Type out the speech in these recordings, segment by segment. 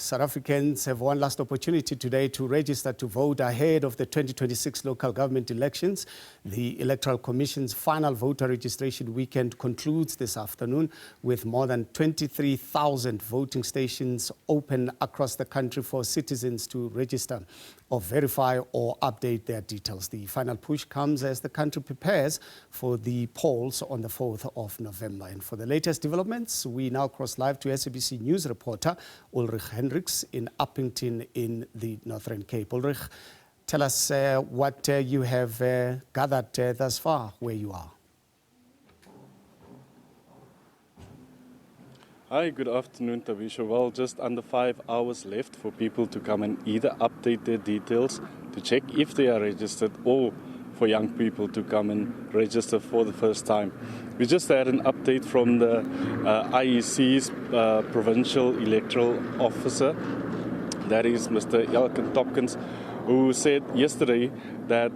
South Africans have one last opportunity today to register to vote ahead of the 2026 local government elections. The Electoral Commission's final voter registration weekend concludes this afternoon with more than 23,000 voting stations open across the country for citizens to register or verify or update their details. The final push comes as the country prepares for the polls on the 4th of November. And for the latest developments, we now cross live to SABC News reporter Ulrich Hendriks in Upington in the Northern Cape. Ulrich, tell us what you have gathered thus far where you are. Hi, good afternoon, Tavisha. Well, just under 5 hours left for people to come and either update their details to check if they are registered, or for young people to come and register for the first time. We just had an update from the IEC's Provincial Electoral Officer, that is Mr. Hendriks, who said yesterday that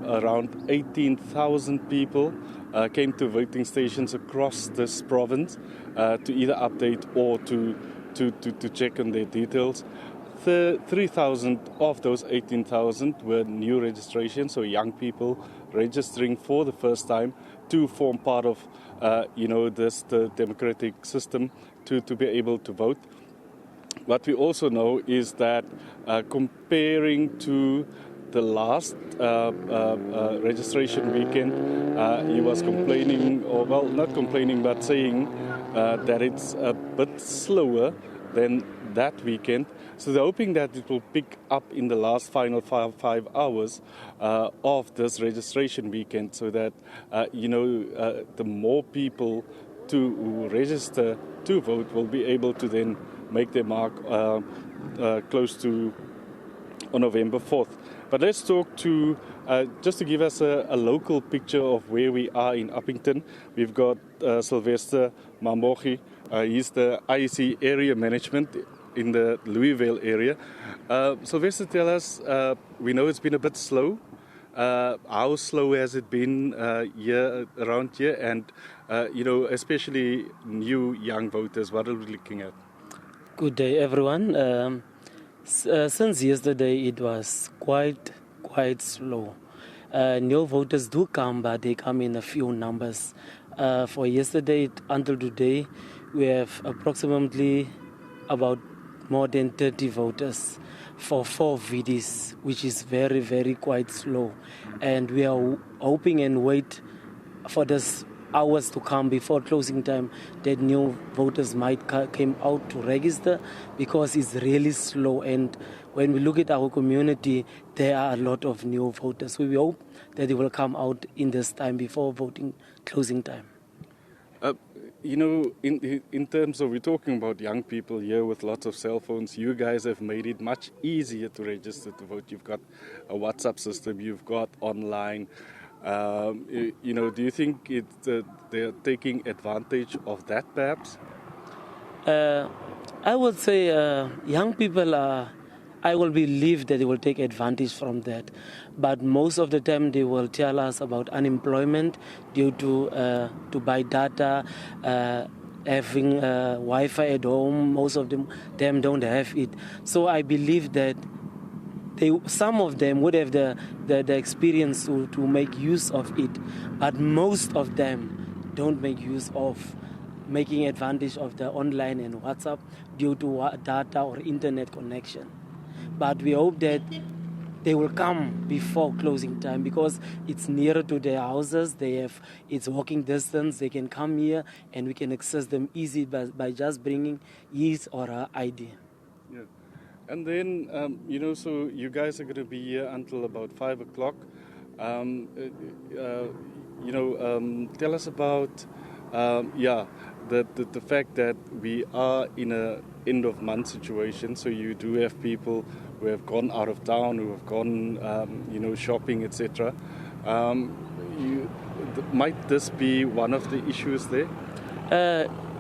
around 18,000 people came to voting stations across this province to either update or to check on their details. 3,000 of those 18,000 were new registrations, so young people registering for the first time to form part of, the democratic system to be able to vote. What we also know is that comparing to the last registration weekend, he was complaining, or well, not complaining, but saying that it's a bit slower than that weekend. So they're hoping that it will pick up in the last final five hours of this registration weekend, so that, the more people who register to vote will be able to then make their mark close to on November 4th. But let's talk to, just to give us a local picture of where we are in Upington. We've got Sylvester Mambogi. He's the IEC area management in the Louisville area. Sylvester, tell us, we know it's been a bit slow. How slow has it been around here? And, especially new young voters, what are we looking at? Good day, everyone. Since yesterday, it was quite slow. New voters do come, but they come in a few numbers. For yesterday until today, we have approximately about more than 30 voters for 4 VDs, which is very quite slow. And we are hoping and wait for this hours to come before closing time that new voters might come out to register, because it's really slow. And when we look at our community, there are a lot of new voters. We hope that they will come out in this time before voting closing time. In terms of, we're talking about young people here with lots of cell phones, you guys have made it much easier to register to vote. You've got a WhatsApp system, you've got online. Do you think they're taking advantage of that, perhaps? I would say young people I will believe that they will take advantage from that. But most of the time they will tell us about unemployment due to buy data, having Wi-Fi at home. Most of them don't have it. So I believe that some of them would have the experience to make use of it, but most of them don't make use of making advantage of the online and WhatsApp due to data or internet connection. But we hope that they will come before closing time, because it's nearer to their houses. It's walking distance. They can come here and we can access them easy by just bringing his or her ID. Yeah. And then, so you guys are going to be here until about 5 o'clock. Tell us about, the fact that we are in a end of month situation. So you do have people who have gone out of town, who have gone, shopping, etc. Might this be one of the issues there?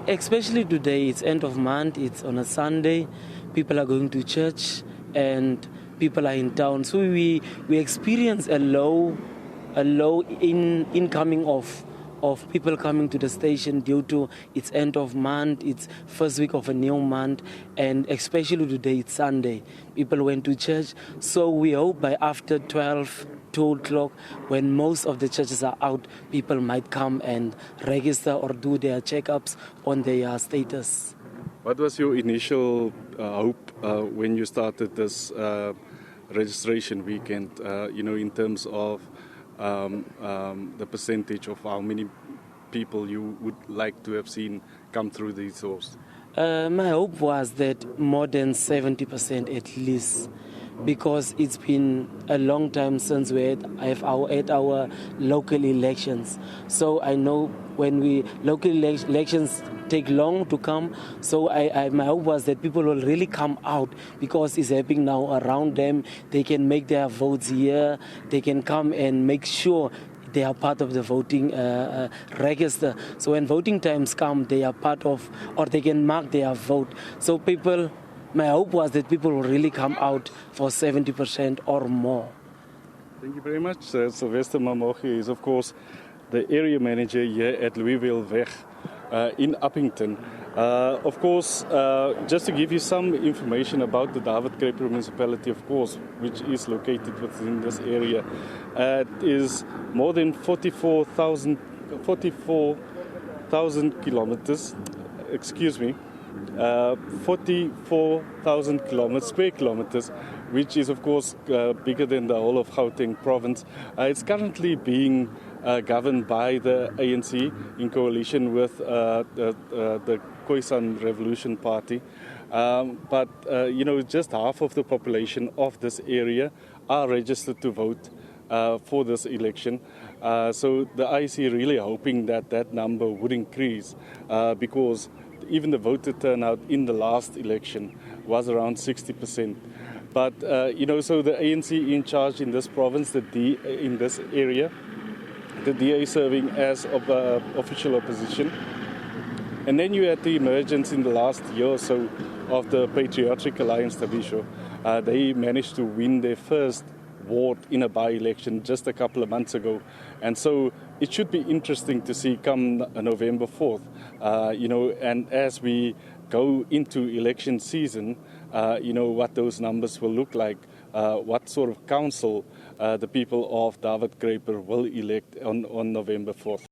Especially today, it's end of month, it's on a Sunday. People are going to church and people are in town. So we experience a low incoming of of people coming to the station due to its end of month, it's first week of a new month, and especially today, it's Sunday. People went to church, so we hope by after 12, 2 o'clock, when most of the churches are out, people might come and register or do their checkups on their status. What was your initial hope when you started this registration weekend, in terms of the percentage of how many people you would like to have seen come through these doors? My hope was that more than 70% at least, because it's been a long time since we had our local elections. So I know when local elections take long to come, so my hope was that people will really come out, because it's happening now around them. They can make their votes here, they can come and make sure they are part of the voting register. So when voting times come, they are part of, or they can mark their vote. So my hope was that people will really come out for 70% or more. Thank you very much. Sylvester Mamoge is, of course, the area manager here at Louisville Weg in Upington. Of course, just to give you some information about the David Kruger municipality, of course, which is located within this area, it is more than 44,000 kilometers, 44,000 square kilometers, which is, of course, bigger than the whole of Gauteng province. It's currently being governed by the ANC in coalition with the Khoisan Revolution Party. But just half of the population of this area are registered to vote for this election. So the IEC really hoping that number would increase, because even the voter turnout in the last election was around 60%. But, so the ANC in charge in this province, in this area, the DA serving as official opposition. And then you had the emergence in the last year or so of the Patriotic Alliance, Tabisho. They managed to win their first ward in a by-election just a couple of months ago. And so it should be interesting to see come November 4th, and as we go into election season, what those numbers will look like, what sort of council the people of David Kruger will elect on November 4th.